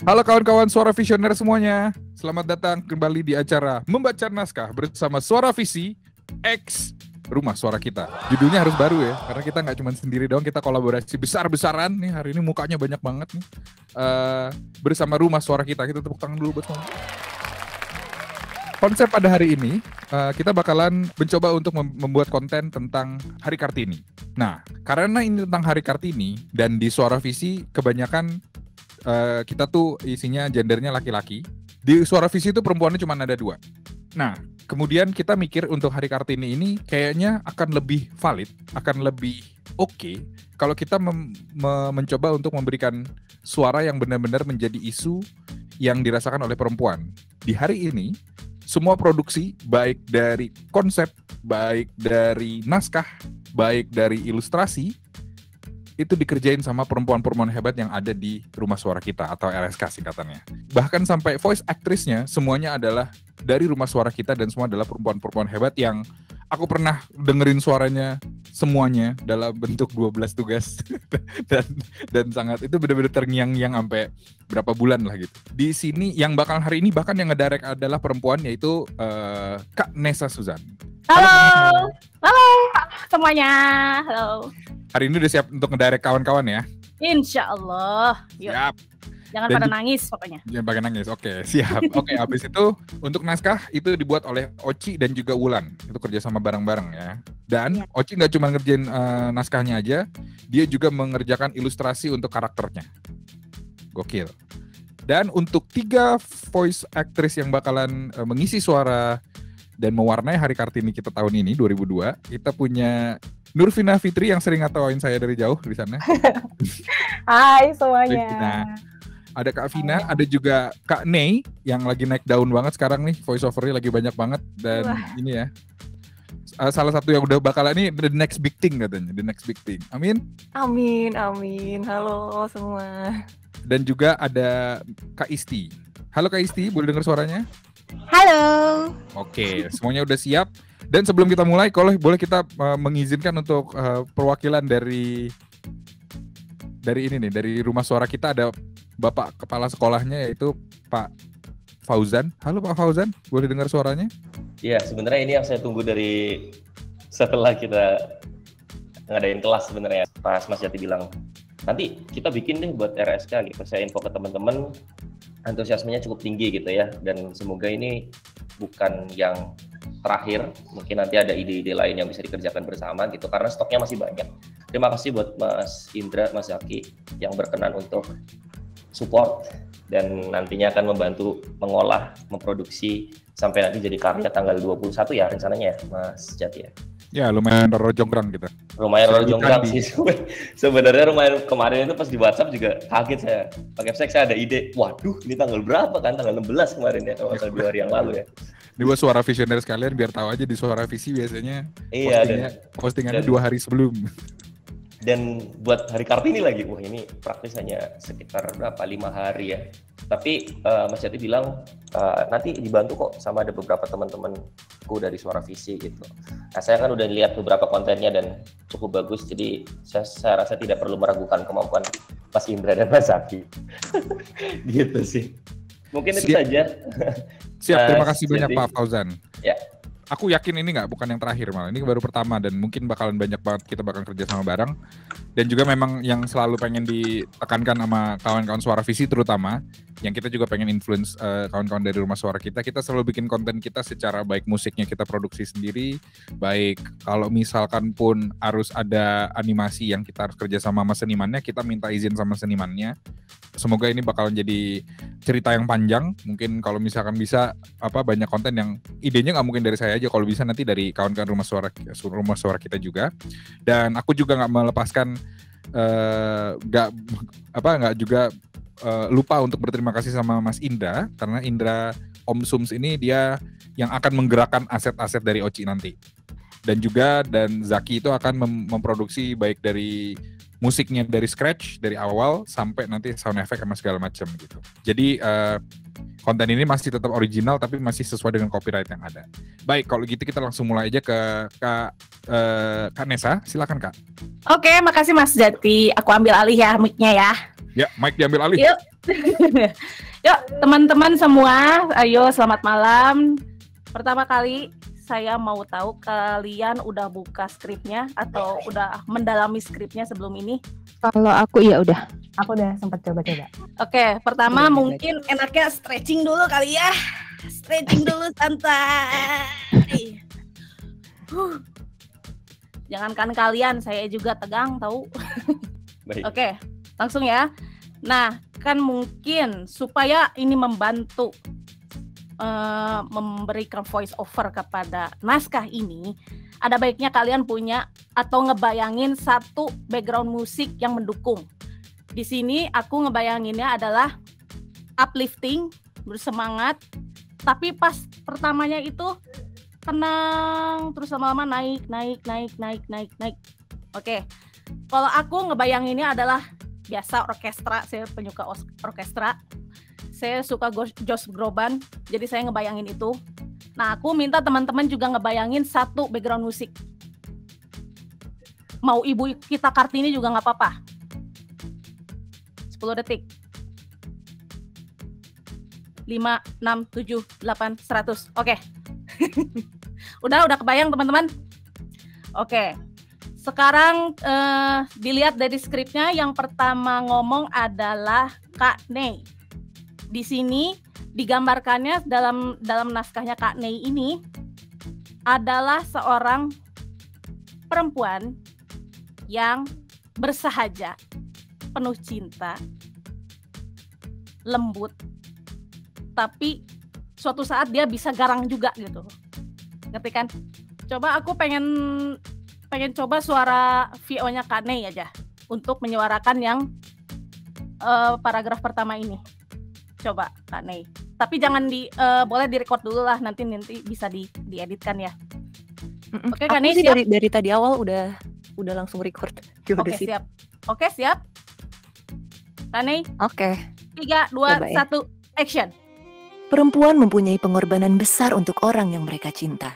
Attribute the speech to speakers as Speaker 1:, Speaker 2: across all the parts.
Speaker 1: Halo kawan-kawan Suara Visioner semuanya. Selamat datang kembali di acara Membaca Naskah bersama Suara Visi X Rumah Suara Kita. Judulnya harus baru ya, karena kita nggak cuma sendiri doang, kita kolaborasi besar-besaran nih. Hari ini mukanya banyak banget nih. Bersama Rumah Suara Kita. Kita tepuk tangan dulu buat semua. Konsep pada hari ini, kita bakalan mencoba untuk membuat konten tentang Hari Kartini. Nah, karena ini tentang Hari Kartini, dan di Suara Visi kebanyakan kita tuh isinya gendernya laki-laki. Di Suara Visi itu perempuannya cuma ada 2. Nah, kemudian kita mikir untuk Hari Kartini ini kayaknya akan lebih valid, akan lebih oke kalau kita mencoba untuk memberikan suara yang benar-benar menjadi isu yang dirasakan oleh perempuan. Di hari ini, semua produksi, baik dari konsep, baik dari naskah, baik dari ilustrasi, itu dikerjain sama perempuan-perempuan hebat yang ada di Rumah Suara Kita atau RSK singkatannya. Bahkan sampai voice actress-nya semuanya adalah dari Rumah Suara Kita dan semua adalah perempuan-perempuan hebat yang aku pernah dengerin suaranya semuanya dalam bentuk 12 tugas dan sangat itu benar-benar terngiang-ngiang sampai berapa bulan lah gitu. Di sini yang bakal hari ini bahkan yang ngedirect adalah perempuan, yaitu Kak Nessa Suzan.
Speaker 2: Halo semuanya, halo.
Speaker 1: Hari ini udah siap untuk ngedirect kawan-kawan ya?
Speaker 2: Insya Allah. Yuk.
Speaker 1: Siap.
Speaker 2: Jangan pada nangis pokoknya.
Speaker 1: Jangan pada nangis, oke siap. Oke, habis itu untuk naskah itu dibuat oleh Oci dan juga Wulan. Itu kerjasama bareng-bareng ya. Dan Oci nggak cuma ngerjain naskahnya aja, dia juga mengerjakan ilustrasi untuk karakternya. Gokil. Dan untuk 3 voice actress yang bakalan mengisi suara dan mewarnai Hari Kartini kita tahun ini 2002, kita punya Nurvina Fitri yang sering ngatawain saya dari jauh di sana.
Speaker 3: Hai semuanya.
Speaker 1: Nah, ada Kak Vina, ada juga Kak Nei yang lagi naik daun banget sekarang nih, voice overnya lagi banyak banget dan ini ya. Salah satu yang udah bakalan ini the next big thing katanya, the next big thing. Amin.
Speaker 3: Amin, amin. Halo semua.
Speaker 1: Dan juga ada Kak Isti. Halo Kak Isti, boleh dengar suaranya?
Speaker 4: Halo.
Speaker 1: Oke, semuanya udah siap. Dan sebelum kita mulai, kalau boleh kita mengizinkan untuk perwakilan dari ini nih, dari Rumah Suara Kita ada Bapak Kepala Sekolahnya yaitu Pak Fauzan. Halo Pak Fauzan, boleh dengar suaranya?
Speaker 5: Iya, sebenarnya ini yang saya tunggu dari setelah kita ngadain kelas sebenarnya. Pas Mas Jati bilang, nanti kita bikin deh buat RSK gitu. Saya info ke teman-teman, antusiasmenya cukup tinggi gitu ya. Dan semoga ini bukan yang terakhir, mungkin nanti ada ide-ide lain yang bisa dikerjakan bersama gitu, karena stoknya masih banyak. Terima kasih buat Mas Indra, Mas Zaki yang berkenan untuk support dan nantinya akan membantu mengolah, memproduksi sampai nanti jadi karya tanggal 21 ya rencananya ya Mas Jati ya.
Speaker 1: Ya lumayan roro jonggrang kita.
Speaker 5: Lumayan roro jonggrang sih sebenarnya. Lumayan kemarin itu pas di WhatsApp juga kaget saya. Pakai Website saya ada ide, waduh ini tanggal berapa kan, tanggal 16 kemarin ya, kalau 2 hari yang lalu ya.
Speaker 1: Ini buat Suara Visioner sekalian biar tahu aja di Suara Visi biasanya postingannya 2 hari sebelum.
Speaker 5: Dan buat Hari Kartini lagi, wah ini praktis hanya sekitar berapa, 5 hari ya. Tapi Mas Jati bilang nanti dibantu kok sama ada beberapa teman-temanku dari Suara Visi gitu. Nah saya kan udah lihat beberapa kontennya dan cukup bagus, jadi saya rasa tidak perlu meragukan kemampuan Mas Indra dan Mas Zaki. Gitu sih. Mungkin itu saja.
Speaker 1: Siap, terima kasih banyak Pak Fauzan.
Speaker 5: Ya.
Speaker 1: Aku yakin ini bukan yang terakhir malah, ini baru pertama dan mungkin bakalan banyak banget kita bakal kerja sama bareng. Dan juga memang yang selalu pengen ditekankan sama kawan-kawan Suara Visi terutama, yang kita juga pengen influence kawan-kawan dari Rumah Suara Kita selalu bikin konten kita secara baik musiknya kita produksi sendiri, baik kalau misalkan pun harus ada animasi yang kita harus kerja sama senimannya, kita minta izin sama senimannya. Semoga ini bakalan jadi cerita yang panjang, mungkin kalau misalkan bisa banyak konten yang idenya nggak mungkin dari saya aja, kalau bisa nanti dari kawan-kawan Rumah Suara Kita juga. Dan aku juga nggak melepaskan nggak juga lupa untuk berterima kasih sama Mas Indra, karena Indra Om Sums ini dia yang akan menggerakkan aset-aset dari Oci nanti. Dan Zaki itu akan memproduksi baik dari musiknya dari scratch dari awal sampai nanti sound effect sama segala macam gitu. Jadi konten ini masih tetap original tapi masih sesuai dengan copyright yang ada. Baik, kalau gitu kita langsung mulai aja ke Kak Nessa, silakan Kak.
Speaker 2: Oke, makasih Mas Jati. Aku ambil alih ya mic-nya ya.
Speaker 1: Ya, mic diambil alih.
Speaker 2: Yuk, Yuk, teman-teman semua, ayo selamat malam. Pertama kali saya mau tahu kalian udah buka skripnya atau udah mendalami skripnya sebelum ini?
Speaker 3: Kalau aku ya udah. Aku udah sempat coba-coba.
Speaker 2: Oke, pertama
Speaker 3: Udah,
Speaker 2: mungkin enaknya stretching dulu kali ya. Stretching dulu santai. Jangankan kalian, saya juga tegang tahu.
Speaker 5: Baik.
Speaker 2: Oke, langsung ya. Nah, kan mungkin supaya ini membantu memberikan voice over kepada naskah ini, ada baiknya kalian punya atau ngebayangin satu background musik yang mendukung. Di sini aku ngebayanginnya adalah uplifting, bersemangat, tapi pas pertamanya itu tenang, terus lama-lama naik. Oke, kalau aku ngebayanginnya adalah biasa orkestra, saya penyuka orkestra. Saya suka Josh Groban, jadi saya ngebayangin itu. Nah, aku minta teman-teman juga ngebayangin satu background musik. Mau Ibu Kita Kartini juga nggak apa-apa. 10 detik. 5, 6, 7, 8, 100. Oke. Udah kebayang teman-teman? Oke. Sekarang dilihat dari skripnya, yang pertama ngomong adalah Kak Nei. Di sini digambarkannya dalam naskahnya Kak Nei ini adalah seorang perempuan yang bersahaja, penuh cinta, lembut, tapi suatu saat dia bisa garang juga gitu. Ngerti kan? Coba aku pengen coba suara VO-nya Kak Nei aja untuk menyuarakan yang paragraf pertama ini. Coba Kak Nei. Tapi jangan boleh direkord dulu lah, nanti bisa dieditkan ya. Oke, Kak Nei siap?
Speaker 3: Dari tadi awal udah langsung record.
Speaker 2: Oke, siap. Oke, siap. Kak Nei.
Speaker 3: Oke.
Speaker 2: 3, 2, 1, action.
Speaker 4: Perempuan mempunyai pengorbanan besar untuk orang yang mereka cinta.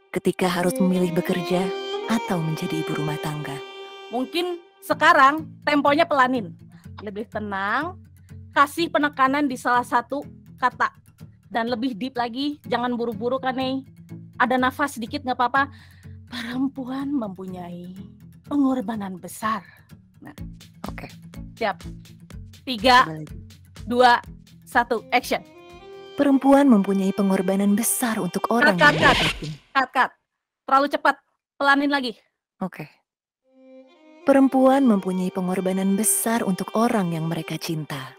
Speaker 4: Ketika harus memilih bekerja atau menjadi ibu rumah tangga.
Speaker 2: Mungkin sekarang temponya pelanin. Lebih tenang. Kasih penekanan di salah satu kata dan lebih deep lagi, jangan buru-buru Kak Nei. Ada nafas sedikit nggak apa-apa. Perempuan mempunyai pengorbanan besar. Nah,
Speaker 3: oke.
Speaker 2: Siap. 3, 2, 1, action.
Speaker 4: Perempuan mempunyai pengorbanan besar untuk orang yang mereka cinta.
Speaker 2: Cut. Terlalu cepat. Pelanin lagi.
Speaker 4: Oke. Perempuan mempunyai pengorbanan besar untuk orang yang mereka cinta.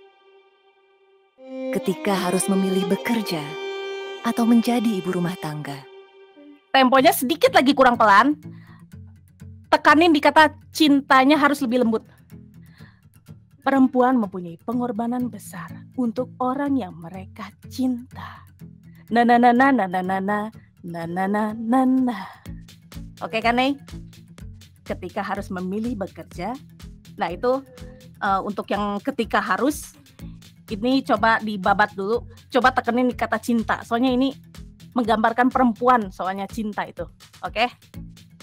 Speaker 4: Ketika harus memilih bekerja atau menjadi ibu rumah tangga.
Speaker 2: Temponya sedikit lagi kurang pelan. Tekanin di kata cintanya harus lebih lembut. Perempuan mempunyai pengorbanan besar untuk orang yang mereka cinta. Na. Oke Kak Nei? Ketika harus memilih bekerja. Nah itu untuk yang ketika harus. Ini coba dibabat dulu, coba tekenin di kata cinta. Soalnya ini menggambarkan perempuan, soalnya cinta itu. Oke?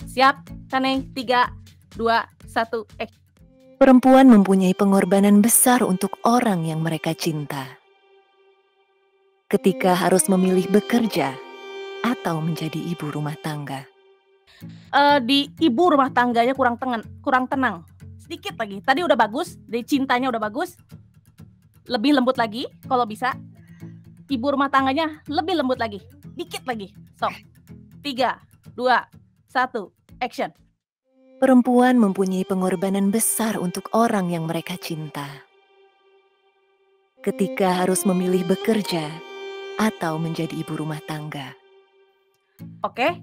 Speaker 2: Siap? Kak Nei? 3, 2, 1,
Speaker 4: Perempuan mempunyai pengorbanan besar untuk orang yang mereka cinta. Ketika harus memilih bekerja atau menjadi ibu rumah tangga.
Speaker 2: Di ibu rumah tangganya kurang tenang. Sedikit lagi. Tadi udah bagus, dari cintanya udah bagus. Lebih lembut lagi kalau bisa. Ibu rumah tangganya lebih lembut lagi. Dikit lagi. So, 3, 2, 1, action.
Speaker 4: Perempuan mempunyai pengorbanan besar untuk orang yang mereka cinta. Ketika harus memilih bekerja atau menjadi ibu rumah tangga.
Speaker 2: Oke.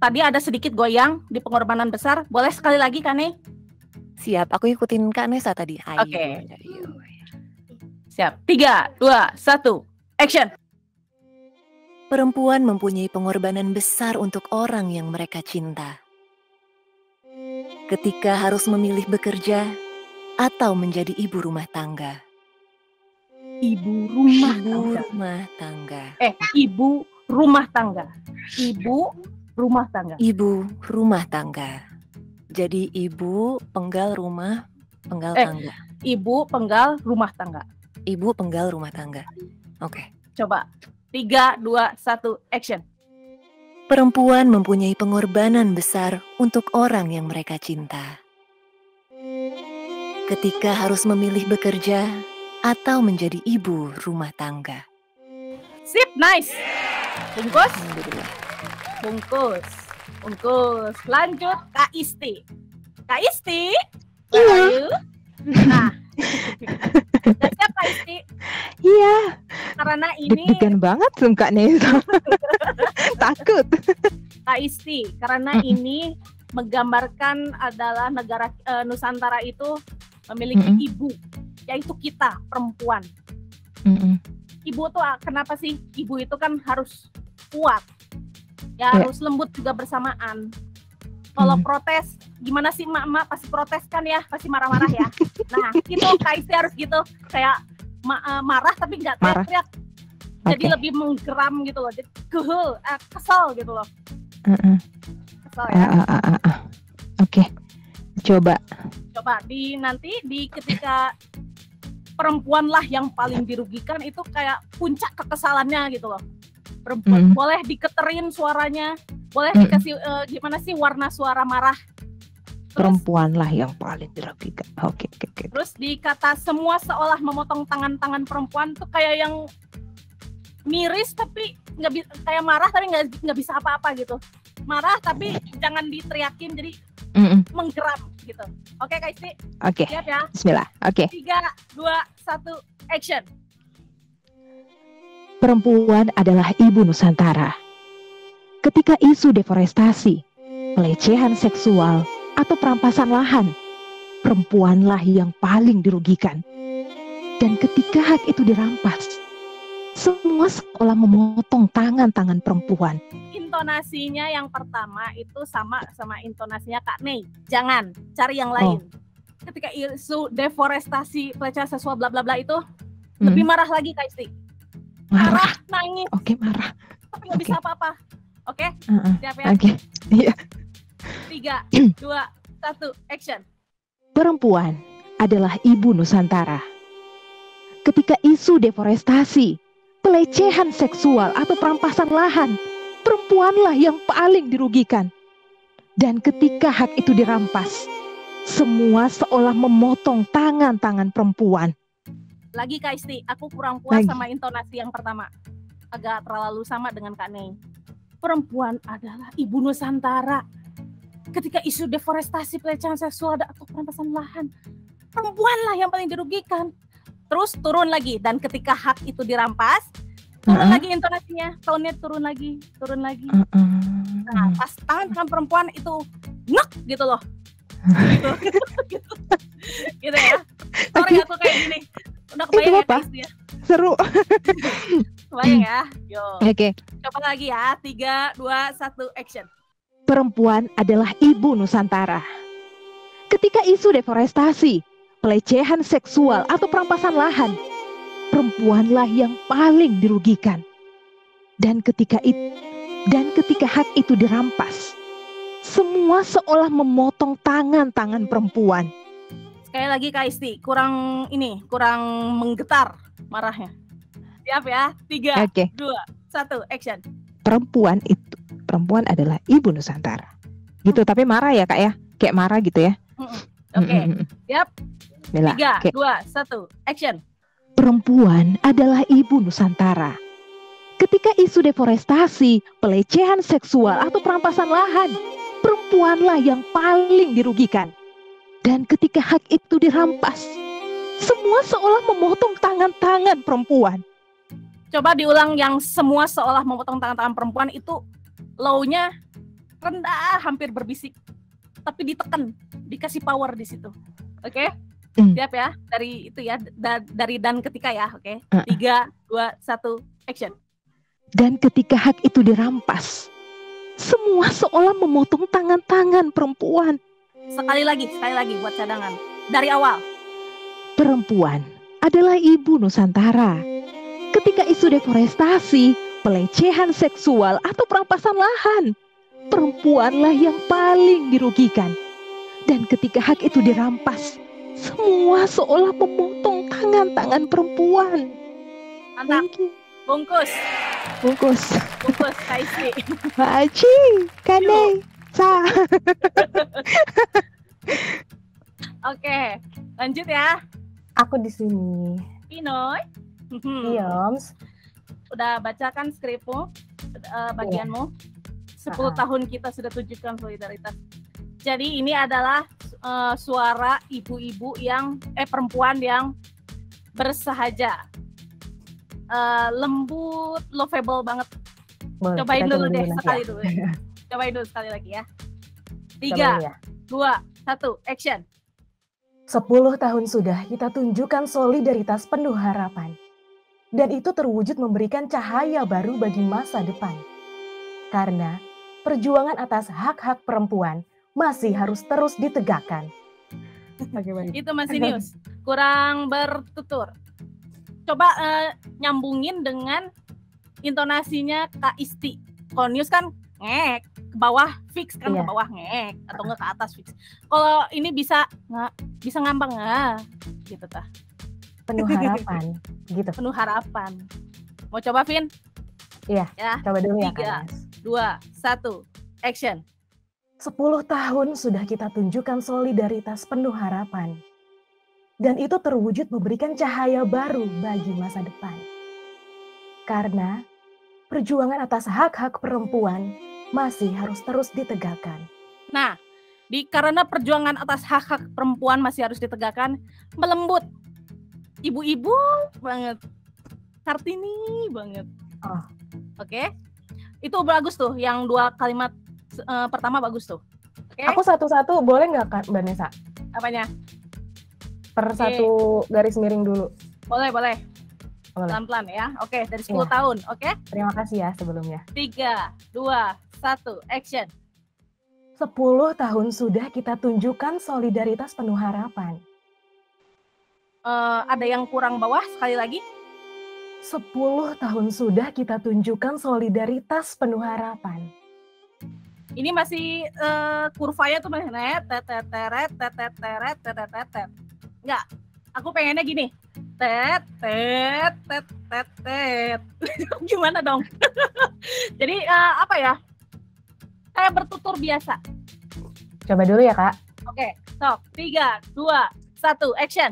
Speaker 2: Tadi ada sedikit goyang di pengorbanan besar. Boleh sekali lagi Kak Nei?
Speaker 3: Siap, aku ikutin Kak Nesa tadi.
Speaker 2: Oke. Siap. 3, 2, 1, action.
Speaker 4: Perempuan mempunyai pengorbanan besar untuk orang yang mereka cinta. Ketika harus memilih bekerja atau menjadi ibu rumah tangga.
Speaker 2: Ibu rumah tangga. Ibu rumah tangga. Ibu rumah tangga.
Speaker 4: Ibu rumah tangga. Jadi ibu penggal rumah, penggal tangga.
Speaker 2: Ibu penggal rumah tangga.
Speaker 4: Ibu penggal rumah tangga. Oke.
Speaker 2: Coba. 3, 2, 1, action.
Speaker 4: Perempuan mempunyai pengorbanan besar untuk orang yang mereka cinta. Ketika harus memilih bekerja atau menjadi ibu rumah tangga.
Speaker 2: Sip, nice. Bungkus.
Speaker 4: Alhamdulillah.
Speaker 2: Bungkus. Lanjut Kak Isti. Kak Isti. Iya. Nah. Siap Kak Isti.
Speaker 6: Iya.
Speaker 2: Karena ini
Speaker 6: Deg-degan banget Kak Nesa. Takut.
Speaker 2: Kak Isti, karena ini menggambarkan adalah negara Nusantara itu memiliki ibu, yaitu kita perempuan. Ibu tuh kenapa sih? Ibu itu kan harus kuat, ya harus lembut juga bersamaan. Kalau protes, gimana sih emak-emak pasti protes kan ya, pasti marah-marah ya. Nah itu Kak Isti harus gitu, kayak marah tapi nggak teriak-teriak. Jadi lebih menggeram gitu loh, jadi kesel gitu loh. Kesel ya.
Speaker 6: Oke. Coba
Speaker 2: Nanti ketika perempuanlah yang paling dirugikan, itu kayak puncak kekesalannya gitu loh. Perempuan boleh diketerin suaranya, boleh dikasih gimana sih warna suara marah.
Speaker 6: perempuanlah yang paling dirugikan. Oke.
Speaker 2: Terus dikata semua seolah memotong tangan-tangan perempuan tuh kayak yang miris tapi nggak kayak marah tapi nggak bisa apa-apa gitu. Marah tapi jangan diteriakin, jadi menggeram gitu. Oke Kak Isti?
Speaker 6: Oke.
Speaker 2: Siap ya?
Speaker 6: Bismillah. Oke.
Speaker 2: 3, 2, 1, action.
Speaker 6: Perempuan adalah ibu Nusantara. Ketika isu deforestasi, pelecehan seksual, atau perampasan lahan, perempuanlah yang paling dirugikan. Dan ketika hak itu dirampas, semua seolah memotong tangan-tangan perempuan.
Speaker 2: Intonasinya yang pertama itu sama intonasinya Kak Nei. Jangan cari yang lain. Ketika isu deforestasi, pelecehan seksual bla bla bla itu lebih marah lagi Kak Isti. Marah, nangis.
Speaker 6: Oke, marah.
Speaker 2: Tapi nggak bisa apa-apa. Oke? Siap ya?
Speaker 6: Oke. Iya.
Speaker 2: 3, 2, 1, action.
Speaker 6: Perempuan adalah ibu Nusantara. Ketika isu deforestasi, pelecehan seksual atau perampasan lahan, perempuanlah yang paling dirugikan. Dan ketika hak itu dirampas, semua seolah memotong tangan-tangan perempuan.
Speaker 2: Lagi Kak Isti, aku kurang puas
Speaker 6: Lagi.
Speaker 2: sama intonasi yang pertama. Agak terlalu sama dengan Kak Nei. Perempuan adalah ibu Nusantara. Ketika isu deforestasi, pelecehan seksual atau perampasan lahan, perempuanlah yang paling dirugikan. Terus turun lagi, dan ketika hak itu dirampas, turun lagi intonasinya, tone-nya turun lagi. Nah, pas tangan perempuan itu nek gitu loh. Gitu ya. Sorry aku kayak gini. Udah kebayang ya Kak Isti ya?
Speaker 6: Seru.
Speaker 2: Kebayang ya? Yo.
Speaker 6: Oke.
Speaker 2: Coba lagi ya. 3, 2, 1, action.
Speaker 6: Perempuan adalah ibu Nusantara. Ketika isu deforestasi, pelecehan seksual atau perampasan lahan, perempuanlah yang paling dirugikan. Dan ketika hak itu dirampas, semua seolah memotong tangan-tangan perempuan.
Speaker 2: Sekali lagi Kak Isti, kurang menggetar marahnya. Siap ya? 3,
Speaker 6: Oke.
Speaker 2: 2, 1, action.
Speaker 6: Perempuan adalah ibu Nusantara. Gitu, tapi marah ya Kak ya? Kayak marah gitu ya?
Speaker 2: Oke. Siap?
Speaker 6: Bella.
Speaker 2: 3, 2, 1, action.
Speaker 6: Perempuan adalah ibu Nusantara. Ketika isu deforestasi, pelecehan seksual atau perampasan lahan, perempuanlah yang paling dirugikan. Dan ketika hak itu dirampas, semua seolah memotong tangan-tangan perempuan.
Speaker 2: Coba diulang yang semua seolah memotong tangan-tangan perempuan itu low-nya rendah, hampir berbisik. Tapi ditekan, dikasih power di situ. Oke? Siap ya? Dari itu ya, dari dan ketika ya, oke? 3, 2, 1, action.
Speaker 6: Dan ketika hak itu dirampas, semua seolah memotong tangan-tangan perempuan.
Speaker 2: Sekali lagi buat cadangan. Dari awal.
Speaker 6: Perempuan adalah ibu Nusantara. Ketika isu deforestasi, pelecehan seksual atau perampasan lahan, perempuanlah yang paling dirugikan. Dan ketika hak itu dirampas, Semua seolah memotong tangan-tangan perempuan.
Speaker 2: Mantap.
Speaker 6: Thank you.
Speaker 2: Bungkus.
Speaker 6: Bungkus.
Speaker 2: Bungkus, Kak Isti.
Speaker 6: Mbak Aji, Kane, Sa.
Speaker 2: Oke, lanjut ya.
Speaker 3: Aku di sini.
Speaker 2: Pinoy.
Speaker 3: Ioms.
Speaker 2: Udah bacakan skripmu, bagianmu. 10 tahun kita sudah tunjukkan solidaritas. Jadi ini adalah suara ibu-ibu yang perempuan yang bersahaja, lembut, lovable banget.
Speaker 3: Boleh,
Speaker 2: Cobain
Speaker 3: kita
Speaker 2: dulu
Speaker 3: tunggu
Speaker 2: deh
Speaker 3: nanti
Speaker 2: sekali
Speaker 3: ya.
Speaker 2: dulu. Cobain dulu sekali lagi ya.
Speaker 3: Coba
Speaker 2: 3,
Speaker 3: dulu ya.
Speaker 2: 2, 1, action.
Speaker 7: 10 tahun sudah kita tunjukkan solidaritas penuh harapan. Dan itu terwujud memberikan cahaya baru bagi masa depan. Karena perjuangan atas hak-hak perempuan masih harus terus ditegakkan.
Speaker 2: Itu Mas Inius, kurang bertutur. Coba nyambungin dengan intonasinya Kak Isti. Kalau Nius kan ngek, ke bawah fix kan,
Speaker 7: Iya.
Speaker 2: ke bawah ngek atau enggak ke atas fix. Kalau ini bisa ngambang gitu tah.
Speaker 7: Penuh harapan. Gitu.
Speaker 2: Penuh harapan. Mau coba Vin?
Speaker 7: Iya.
Speaker 2: Ya.
Speaker 7: Coba dulu ya
Speaker 2: 3,
Speaker 7: Kak.
Speaker 2: 2, 1, action.
Speaker 7: 10 tahun sudah kita tunjukkan solidaritas penuh harapan. Dan itu terwujud memberikan cahaya baru bagi masa depan. Karena perjuangan atas hak-hak perempuan masih harus terus ditegakkan.
Speaker 2: Nah, karena perjuangan atas hak-hak perempuan masih harus ditegakkan, melembut. Ibu-ibu banget. Kartini banget.
Speaker 7: Oh.
Speaker 2: Oke. Itu bagus tuh, yang 2 kalimat pertama bagus tuh. Oke.
Speaker 7: Aku satu-satu boleh nggak Kak Mbak Nesa?
Speaker 2: Apanya?
Speaker 7: Per satu garis miring dulu.
Speaker 2: Boleh.
Speaker 7: Boleh.
Speaker 2: Pelan-pelan ya. Oke, dari 10
Speaker 7: Iya.
Speaker 2: tahun. Oke.
Speaker 7: Terima kasih ya sebelumnya.
Speaker 2: 3, 2, 1, action.
Speaker 7: 10 tahun sudah kita tunjukkan solidaritas penuh harapan.
Speaker 2: Ada yang kurang bawah sekali lagi?
Speaker 7: 10 tahun sudah kita tunjukkan solidaritas penuh harapan.
Speaker 2: Ini masih kurvanya tuh masih tetet. Enggak. Aku pengennya gini. Tet. Gimana dong? Jadi apa ya? Kayak bertutur biasa.
Speaker 7: Coba dulu ya Kak.
Speaker 2: Oke, stop. 3, 2, 1, action.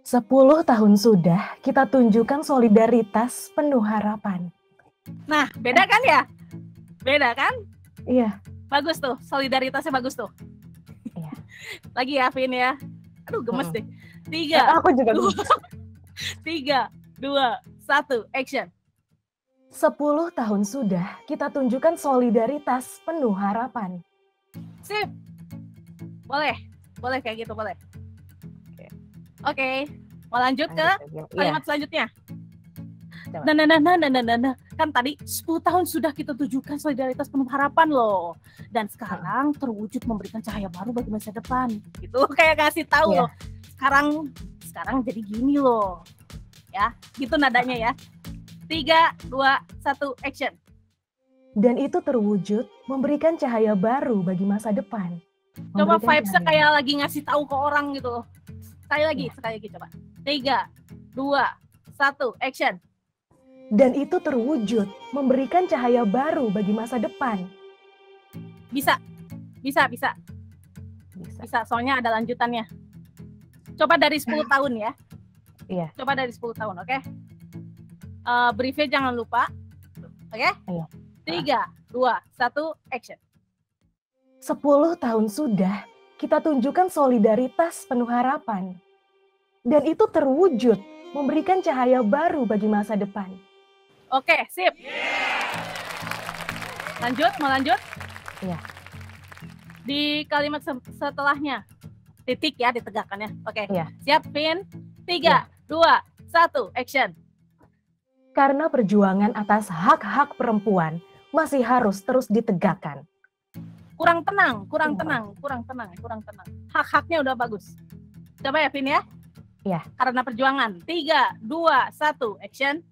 Speaker 7: 10 tahun sudah kita tunjukkan solidaritas penuh harapan.
Speaker 2: Nah, beda kan ya? Beda kan?
Speaker 7: Iya.
Speaker 2: Bagus tuh, solidaritasnya bagus tuh.
Speaker 7: Iya.
Speaker 2: Lagi ya, Vin ya. Aduh, gemes deh. 3,
Speaker 7: Aku juga
Speaker 2: 3, 2, 1, action.
Speaker 7: 10 tahun sudah kita tunjukkan solidaritas penuh harapan.
Speaker 2: Sip. Boleh kayak gitu, boleh. Oke. Mau lanjut ke
Speaker 7: Iya.
Speaker 2: kalimat selanjutnya.
Speaker 7: Coba.
Speaker 2: Nah. Kan tadi 10 tahun sudah kita tunjukkan solidaritas penuh harapan loh. Dan sekarang terwujud memberikan cahaya baru bagi masa depan. Gitu, kayak ngasih tahu
Speaker 7: Iya.
Speaker 2: loh. Sekarang jadi gini loh. Ya, gitu nadanya ya. 3, 2, 1, action.
Speaker 7: Dan itu terwujud memberikan cahaya baru bagi masa depan.
Speaker 2: Coba
Speaker 7: Memberikan
Speaker 2: vibes-nya
Speaker 7: cahaya.
Speaker 2: kayak lagi ngasih tahu ke orang gitu loh. Sekali lagi coba. 3, 2, 1, action.
Speaker 7: Dan itu terwujud memberikan cahaya baru bagi masa depan.
Speaker 2: Bisa.
Speaker 7: Bisa.
Speaker 2: Soalnya ada lanjutannya. Coba dari 10 tahun ya.
Speaker 7: Iya.
Speaker 2: Coba dari 10 tahun, oke? Briefnya jangan lupa. Oke?
Speaker 7: Iya.
Speaker 2: 3, 2, 1, action.
Speaker 7: 10 tahun sudah kita tunjukkan solidaritas penuh harapan. Dan itu terwujud memberikan cahaya baru bagi masa depan.
Speaker 2: Oke, sip. Mau lanjut?
Speaker 7: Iya.
Speaker 2: Di kalimat setelahnya. Titik ya ditegakkannya. Oke.
Speaker 7: Iya.
Speaker 2: Siap, Vin? 3,
Speaker 7: Iya.
Speaker 2: 2, 1, action.
Speaker 7: Karena perjuangan atas hak-hak perempuan masih harus terus ditegakkan.
Speaker 2: Kurang tenang. Hak-haknya udah bagus. Coba ya, Vin ya?
Speaker 7: Iya.
Speaker 2: Karena perjuangan. 3, 2, 1, action.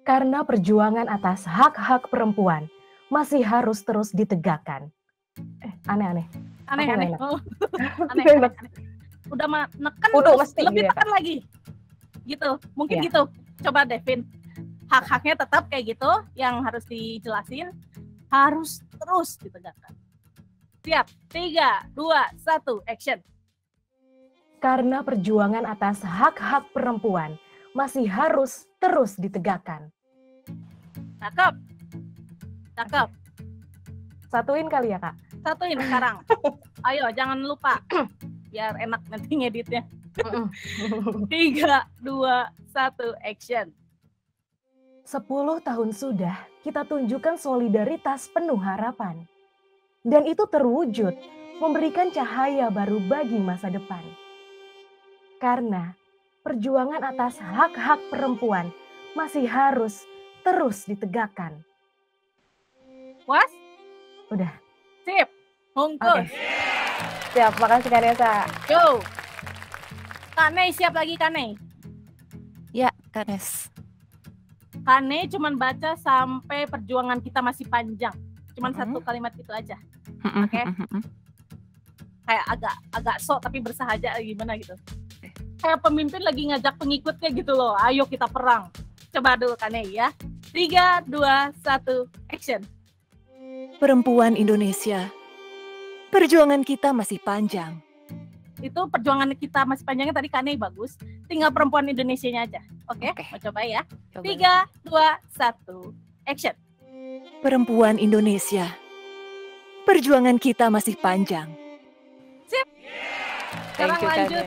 Speaker 7: Karena perjuangan atas hak-hak perempuan masih harus terus ditegakkan. Aneh.
Speaker 2: Aneh.
Speaker 7: Aku nggak enak.
Speaker 2: Oh.
Speaker 7: Nggak enak.
Speaker 2: udah neken
Speaker 3: Kudu
Speaker 2: terus
Speaker 3: mesti
Speaker 2: lebih
Speaker 3: gitu ya,
Speaker 2: tekan lagi. Gitu. Mungkin
Speaker 3: Iya.
Speaker 2: gitu. Coba Devin. Hak-haknya tetap kayak gitu, yang harus dijelasin harus terus ditegakkan. Siap. 3, 2, 1, action.
Speaker 7: Karena perjuangan atas hak-hak perempuan masih harus terus ditegakkan.
Speaker 2: Cakep. Cakep.
Speaker 7: Satuin kali ya, Kak.
Speaker 2: Satuin sekarang. Ayo, jangan lupa. Biar enak nanti ngeditnya. 3, 2, 1, action.
Speaker 7: 10 tahun sudah kita tunjukkan solidaritas penuh harapan. Dan itu terwujud memberikan cahaya baru bagi masa depan. Karena perjuangan atas hak-hak perempuan masih harus terus ditegakkan.
Speaker 2: Puas?
Speaker 7: Udah.
Speaker 2: Sip. Bungkus.
Speaker 7: Oke. Siap, makasih Kak Nesa.
Speaker 2: Go. Kak Nei siap lagi Kak Nei?
Speaker 4: Ya, Kanes.
Speaker 2: Kak Nei cuman baca sampai perjuangan kita masih panjang. Cuman satu kalimat itu aja. Oke. Kayak agak sok tapi bersahaja gimana gitu. Kayak pemimpin lagi ngajak pengikutnya gitu loh. Ayo kita perang. Coba dulu Kak Nei ya. 3, 2, 1, action.
Speaker 4: Perempuan Indonesia, perjuangan kita masih panjang.
Speaker 2: Itu perjuangan kita masih panjangnya tadi Kak Nei bagus. Tinggal perempuan Indonesianya aja. Oke,
Speaker 4: Oke.
Speaker 2: mau coba ya.
Speaker 4: Coba.
Speaker 2: 3, 2, 1, action.
Speaker 4: Perempuan Indonesia, perjuangan kita masih panjang.
Speaker 2: Sekarang lanjut.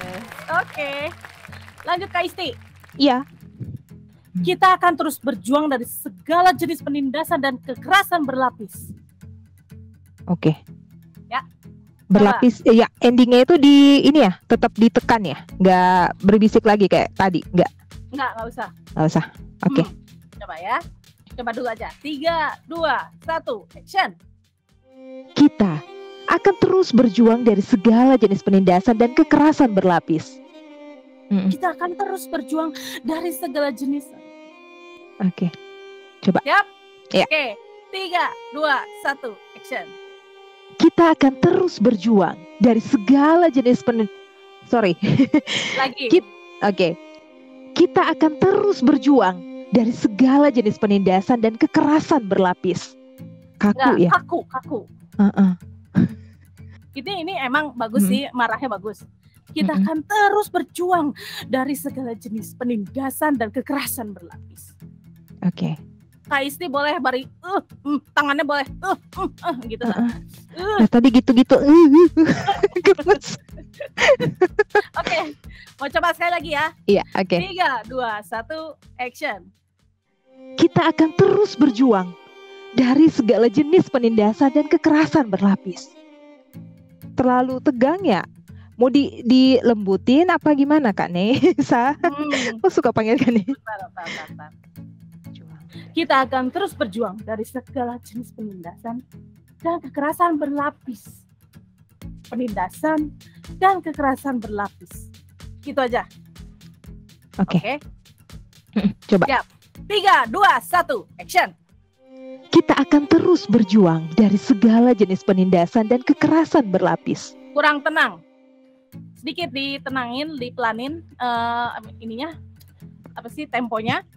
Speaker 2: Oke. Lanjut Kak Isti.
Speaker 6: Iya.
Speaker 2: Kita akan terus berjuang dari segala jenis penindasan dan kekerasan berlapis.
Speaker 6: Oke.
Speaker 2: Ya.
Speaker 6: Berlapis, ya endingnya itu di ini ya, tetap ditekan ya, nggak berbisik lagi kayak tadi, nggak
Speaker 2: Nggak usah.
Speaker 6: usah. Oke.
Speaker 2: Coba ya. Coba dulu aja. 3, 2, 1, action.
Speaker 6: Kita akan terus berjuang dari segala jenis penindasan dan kekerasan berlapis.
Speaker 2: Kita akan terus berjuang dari segala jenis.
Speaker 6: Oke. Coba.
Speaker 2: Siap?
Speaker 6: Ya.
Speaker 2: Oke. 3, 2, 1, action.
Speaker 6: Kita akan terus berjuang dari segala jenis Sorry.
Speaker 2: Lagi.
Speaker 6: Oke. Kita akan terus berjuang dari segala jenis penindasan dan kekerasan berlapis. Kaku
Speaker 2: Nggak,
Speaker 6: ya.
Speaker 2: kaku.
Speaker 6: Heeh.
Speaker 2: Ini emang bagus sih, marahnya bagus. Kita
Speaker 6: Mm-mm.
Speaker 2: akan terus berjuang dari segala jenis penindasan dan kekerasan berlapis.
Speaker 6: Oke.
Speaker 2: Kak Isti boleh bari, tangannya boleh, gitu.
Speaker 6: Nah, tadi gitu-gitu. Gemes.
Speaker 2: Oke, mau coba sekali lagi ya.
Speaker 6: Iya, oke.
Speaker 2: 3, 2, 1, action.
Speaker 6: Kita akan terus berjuang dari segala jenis penindasan dan kekerasan berlapis. Terlalu tegang ya? Mau dilembutin apa gimana Kak Nesa? Aku suka panggil Kak Nesa.
Speaker 2: Bentar. Kita akan terus berjuang dari segala jenis penindasan dan kekerasan berlapis. Penindasan dan kekerasan berlapis. Gitu aja.
Speaker 6: Oke.
Speaker 2: Oke.
Speaker 6: Coba.
Speaker 2: Siap. 3, 2, 1, action.
Speaker 6: Kita akan terus berjuang dari segala jenis penindasan dan kekerasan berlapis.
Speaker 2: Kurang tenang. Sedikit ditenangin, dipelanin ininya. Apa sih temponya?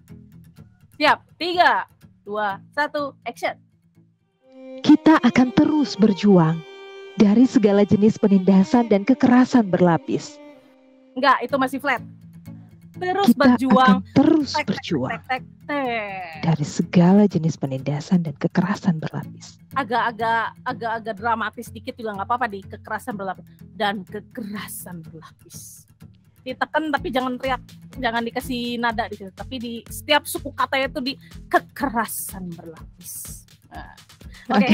Speaker 2: Siap. 3, 2, 1, action.
Speaker 6: Kita akan terus berjuang dari segala jenis penindasan dan kekerasan berlapis.
Speaker 2: Enggak, itu masih flat. Terus
Speaker 6: Kita
Speaker 2: berjuang.
Speaker 6: akan terus
Speaker 2: Tek, tek,
Speaker 6: berjuang
Speaker 2: tek, tek, tek.
Speaker 6: dari segala jenis penindasan dan kekerasan berlapis.
Speaker 2: Agak dramatis dikit juga nggak apa-apa di kekerasan berlapis dan kekerasan berlapis. Ditekan tapi jangan teriak, jangan dikasih nada di situ, tapi di setiap suku kata itu di kekerasan berlapis. Nah, Oke.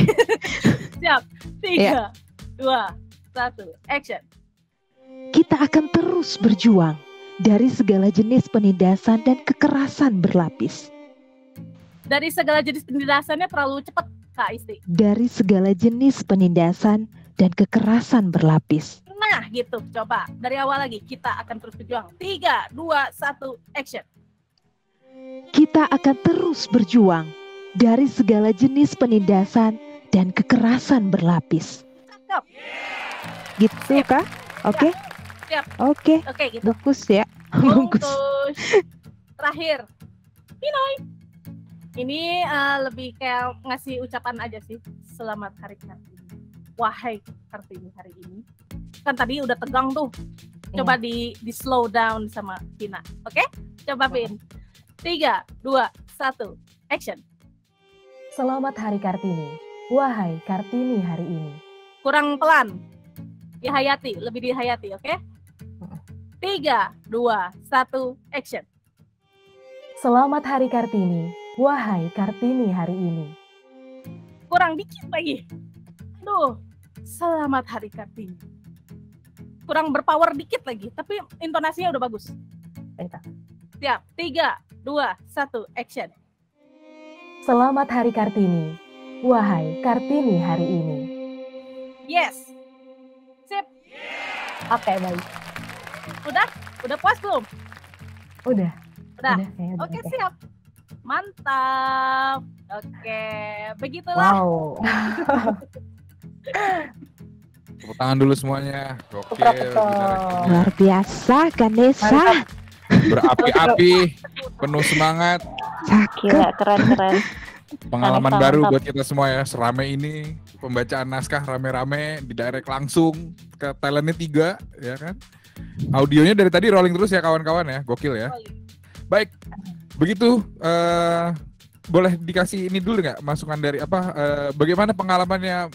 Speaker 2: Siap. 3, 2, 1, action.
Speaker 6: Kita akan terus berjuang dari segala jenis penindasan dan kekerasan berlapis.
Speaker 2: Dari segala jenis penindasannya terlalu cepat, Kak Isti.
Speaker 6: Dari segala jenis penindasan dan kekerasan berlapis.
Speaker 2: Nah, gitu. Coba dari awal lagi. Kita akan terus berjuang. 3, 2, 1, action.
Speaker 6: Kita akan terus berjuang dari segala jenis penindasan dan kekerasan berlapis.
Speaker 2: Cakep.
Speaker 6: Gitu kah? Oke. Oke,
Speaker 2: Oke gitu.
Speaker 6: bagus ya. Bagus.
Speaker 2: Bungkus. Terakhir, Pinoy. Ini lebih kayak ngasih ucapan aja sih. Selamat Hari Kartini. Wahai Kartini hari ini. Kan tadi udah tegang tuh. Coba di slow down sama Vina. Oke? Coba Vin. 3, 2, 1, action.
Speaker 3: Selamat Hari Kartini. Wahai Kartini hari ini.
Speaker 2: Kurang pelan. Dihayati, lebih dihayati, oke? 3, 2, 1, action.
Speaker 3: Selamat Hari Kartini. Wahai Kartini hari ini.
Speaker 2: Kurang dikit lagi. Aduh, selamat Hari Kartini. Kurang berpower dikit lagi, tapi intonasinya udah bagus. Siap, 3, 2, 1, action.
Speaker 3: Selamat Hari Kartini. Wahai Kartini hari ini.
Speaker 2: Yes. Sip.
Speaker 3: Oke, baik.
Speaker 2: Udah puas belum?
Speaker 3: Udah.
Speaker 2: Udah.
Speaker 3: kayaknya udah,
Speaker 2: Oke, siap. Mantap. Oke, begitulah.
Speaker 3: Wow.
Speaker 1: Tepuk tangan dulu semuanya. Gokil.
Speaker 3: Betul.
Speaker 6: Luar biasa, Ganesha.
Speaker 1: Berapi-api, penuh semangat.
Speaker 8: Gila, keren.
Speaker 1: Pengalaman
Speaker 8: Mantap,
Speaker 1: baru
Speaker 8: mantap.
Speaker 1: buat kita semua ya. Serame ini pembacaan naskah rame-rame di direct langsung ke talentnya 3 ya kan. Audionya dari tadi rolling terus ya kawan-kawan ya. Gokil ya. Baik. Begitu boleh dikasih ini dulu nggak masukan dari bagaimana pengalamannya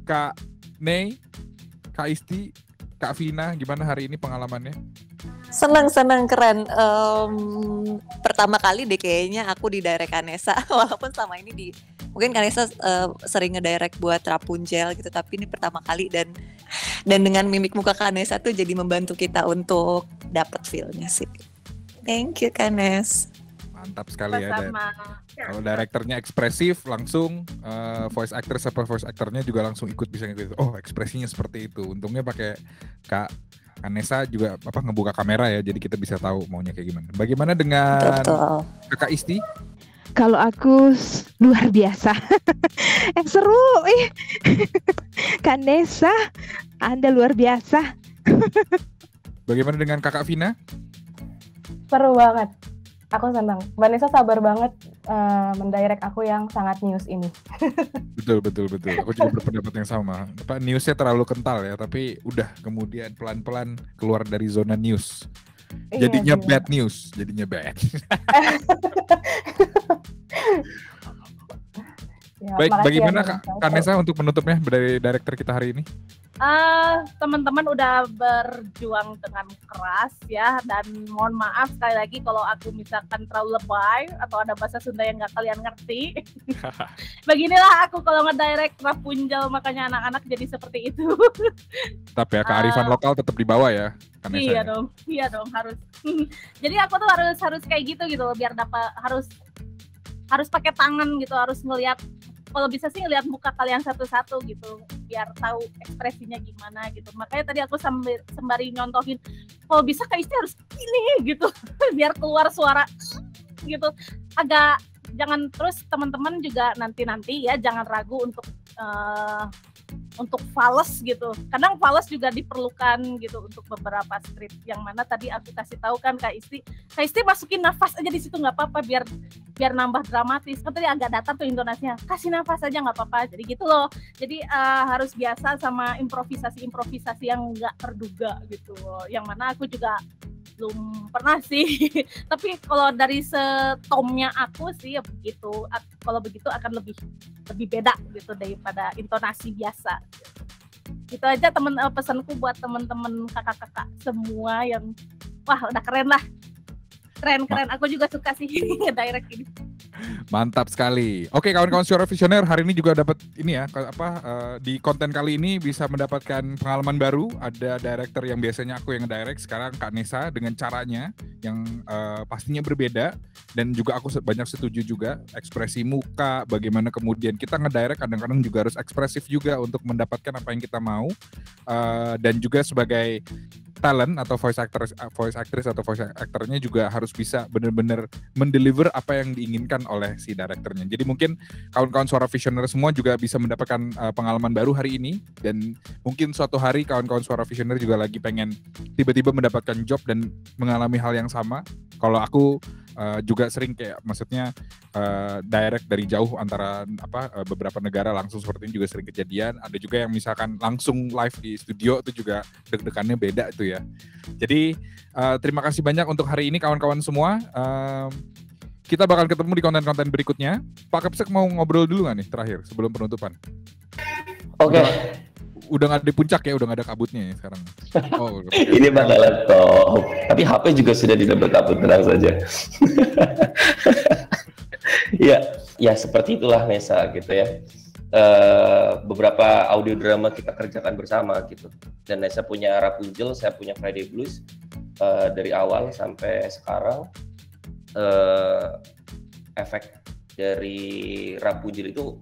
Speaker 1: Kak Nei, Kak Isti, Kak Vina, gimana hari ini pengalamannya?
Speaker 8: Seneng keren. Pertama kali deh kayaknya aku di direct Kanesa. Walaupun selama ini mungkin Kanesa sering ngedirect buat Rapunzel gitu, tapi ini pertama kali dan dengan mimik muka Kanesa tuh jadi membantu kita untuk dapat feel-nya sih. Thank you Kanes.
Speaker 1: Mantap sekali ya.
Speaker 2: Sama.
Speaker 1: Kalau direkturnya ekspresif langsung voice actornya juga langsung ikut bisa ngikut. Oh, ekspresinya seperti itu. Untungnya pakai Kak Kanesa juga ngebuka kamera ya, jadi kita bisa tahu maunya kayak gimana. Bagaimana dengan
Speaker 8: Betul.
Speaker 1: Kakak Isti?
Speaker 6: Kalau aku luar biasa. Seru. Ganesha, Anda luar biasa.
Speaker 1: Bagaimana dengan Kakak Vina?
Speaker 3: Seru banget. Aku senang. Vanessa sabar banget mendirect aku yang sangat news ini.
Speaker 1: Betul. Aku juga berpendapat yang sama. Newsnya terlalu kental ya, tapi udah kemudian pelan-pelan keluar dari zona news. Jadinya
Speaker 3: Iya,
Speaker 1: bad news, jadinya bad.
Speaker 3: Ya,
Speaker 1: Baik,
Speaker 3: makasih
Speaker 1: bagaimana
Speaker 3: ya,
Speaker 1: Kak
Speaker 3: Vanessa.
Speaker 1: Kanesa untuk menutupnya dari director kita hari ini?
Speaker 2: Teman-teman udah berjuang dengan keras ya, dan mohon maaf sekali lagi kalau aku misalkan terlalu lebay atau ada bahasa Sunda yang nggak kalian ngerti. Beginilah aku kalau ngedirect Rapunzel, makanya anak-anak jadi seperti itu.
Speaker 1: Tapi ya kearifan lokal tetap dibawa ya, Kanesa.
Speaker 2: Iya dong harus. Jadi aku tuh harus kayak gitu biar dapat harus pakai tangan gitu, harus ngelihat. Kalau bisa sih ngelihat muka kalian satu-satu gitu, biar tahu ekspresinya gimana gitu. Makanya tadi aku sembari nyontohin, kalau bisa Kak Isti harus ini gitu, biar keluar suara gitu. Agak jangan, terus teman-teman juga nanti ya jangan ragu untuk fales gitu. Kadang fales juga diperlukan gitu untuk beberapa script. Yang mana tadi aku kasih tahu kan Kak Isti masukin nafas aja di situ nggak apa-apa, biar nambah dramatis. Kan tadi agak datar tuh intonasinya, kasih nafas aja nggak apa-apa. Jadi gitu loh. Jadi harus biasa sama improvisasi yang nggak terduga gitu loh. Yang mana aku juga belum pernah sih. Tapi kalau dari setomnya aku sih ya begitu. Kalau begitu akan lebih beda gitu daripada intonasi biasa. Gitu aja pesanku buat teman-teman kakak-kakak semua yang wah udah keren lah. Keren. Aku juga suka sih ngedirect ini.
Speaker 1: Mantap sekali. Oke, kawan-kawan Suara Visioner, hari ini juga dapat ini ya, di konten kali ini bisa mendapatkan pengalaman baru. Ada director yang biasanya aku yang ngedirect, sekarang Kak Nesa dengan caranya yang pastinya berbeda, dan juga aku banyak setuju juga ekspresi muka, bagaimana kemudian kita ngedirect kadang-kadang juga harus ekspresif juga untuk mendapatkan apa yang kita mau, dan juga sebagai talent atau voice actress atau voice actornya juga harus bisa benar-benar mendeliver apa yang diinginkan oleh si directornya. Jadi mungkin kawan-kawan suara visioner semua juga bisa mendapatkan pengalaman baru hari ini, dan mungkin suatu hari kawan-kawan suara visioner juga lagi pengen tiba-tiba mendapatkan job dan mengalami hal yang sama. Kalau aku juga sering kayak maksudnya direct dari jauh antara beberapa negara langsung seperti ini juga sering kejadian. Ada juga yang misalkan langsung live di studio itu juga deg-degannya beda itu ya. Jadi terima kasih banyak untuk hari ini kawan-kawan semua. Kita bakal ketemu di konten-konten berikutnya. Pak Kepsek mau ngobrol dulu nggak nih terakhir sebelum penutupan?
Speaker 5: Oke.
Speaker 1: Udah nggak di puncak ya, udah nggak ada kabutnya ya sekarang. Oh,
Speaker 5: ini bakal laptop. Tapi HP juga sudah tidak berkabut, tenang saja. ya seperti itulah Nesa gitu ya. Beberapa audio drama kita kerjakan bersama gitu. Dan Nesa punya Rapunzel, saya punya Friday Blues. Dari awal sampai sekarang efek dari Rapunzel itu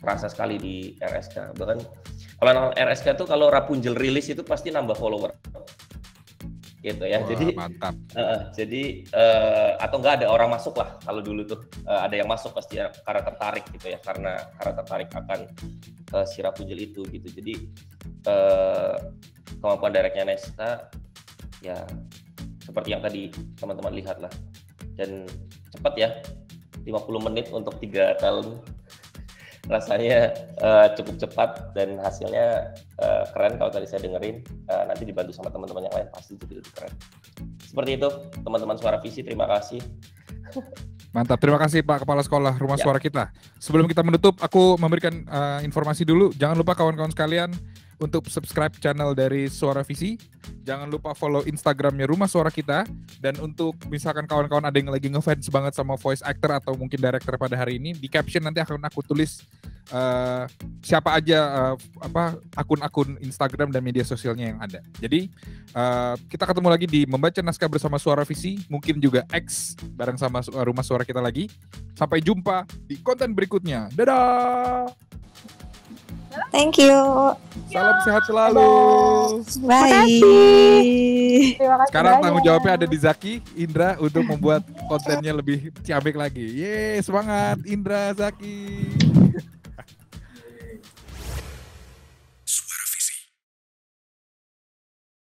Speaker 5: terasa sekali di RSK. Bahkan kalau RSK tuh kalau Rapunzel rilis itu pasti nambah follower gitu ya.
Speaker 1: Wah,
Speaker 5: jadi
Speaker 1: mantap.
Speaker 5: Jadi atau enggak ada orang masuk lah, kalau dulu tuh ada yang masuk pasti karena tertarik gitu ya, karena tertarik akan si Rapunzel itu gitu. Jadi kemampuan directnya Nesta ya seperti yang tadi teman-teman lihat lah, dan cepat ya, 50 menit untuk 3 tahun rasanya cukup cepat, dan hasilnya keren. Kalau tadi saya dengerin, nanti dibantu sama teman-teman yang lain pasti jadi lebih keren. Seperti itu teman-teman Suara Visi, terima kasih.
Speaker 1: Mantap, terima kasih Pak Kepala Sekolah Rumah Suara kita. Sebelum kita menutup, aku memberikan informasi dulu. Jangan lupa kawan-kawan sekalian untuk subscribe channel dari Suara Visi. Jangan lupa follow Instagramnya Rumah Suara kita. Dan untuk misalkan kawan-kawan ada yang lagi ngefans banget sama voice actor atau mungkin director pada hari ini, di caption nanti akan aku tulis siapa aja akun-akun Instagram dan media sosialnya yang ada. Jadi kita ketemu lagi di Membaca Naskah bersama Suara Visi, mungkin juga X bareng sama Rumah Suara kita lagi. Sampai jumpa di konten berikutnya. Dadah.
Speaker 8: Thank you.
Speaker 1: Salam sehat selalu.
Speaker 8: Bye.
Speaker 3: Terima kasih
Speaker 1: Sekarang
Speaker 3: banyak.
Speaker 1: tanggung jawabnya ada di Zaki, Indra untuk membuat kontennya lebih ciamik lagi. Yeay, semangat Indra, Zaki.